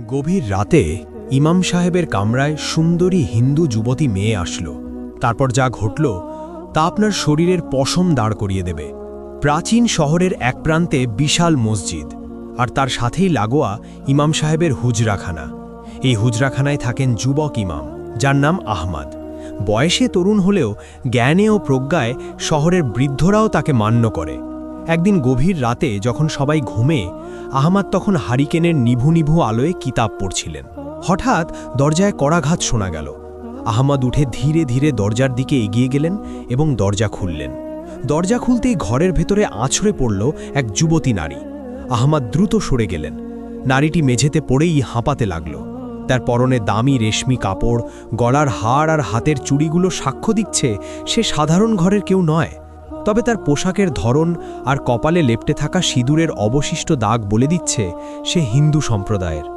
গভীর রাতে ইমাম সাহেবের কামরায় সুন্দরী হিন্দু যুবতী মেয়ে আসলো। তারপর যা ঘটল তা আপনার শরীরের পশম দাঁড় করিয়ে দেবে। প্রাচীন শহরের এক প্রান্তে বিশাল মসজিদ, আর তার সাথেই লাগোয়া ইমাম সাহেবের হুজরাখানা। এই হুজরাখানায় থাকেন যুবক ইমাম, যার নাম আহমদ। বয়সে তরুণ হলেও জ্ঞানে ও প্রজ্ঞায় শহরের বৃদ্ধরাও তাকে মান্য করে। একদিন গভীর রাতে যখন সবাই ঘুমে, আহমদ তখন হারিকেনের নিভু নিভু আলোয় কিতাব পড়ছিলেন। হঠাৎ দরজায় কড়াঘাত শোনা গেল। আহমদ উঠে ধীরে ধীরে দরজার দিকে এগিয়ে গেলেন এবং দরজা খুললেন। দরজা খুলতেই ঘরের ভেতরে আছড়ে পড়ল এক যুবতী নারী। আহমদ দ্রুত সরে গেলেন। নারীটি মেঝেতে পড়েই হাঁপাতে লাগল। তার পরনে দামি রেশমি কাপড়, গলার হাড় আর হাতের চুড়িগুলো সাক্ষ্য দিচ্ছে সে সাধারণ ঘরের কেউ নয়। তবে তার পোশাকের ধরন আর কপালে লেপ্টে থাকা সিঁদুরের অবশিষ্ট দাগ বলে দিচ্ছে সে হিন্দু সম্প্রদায়ের।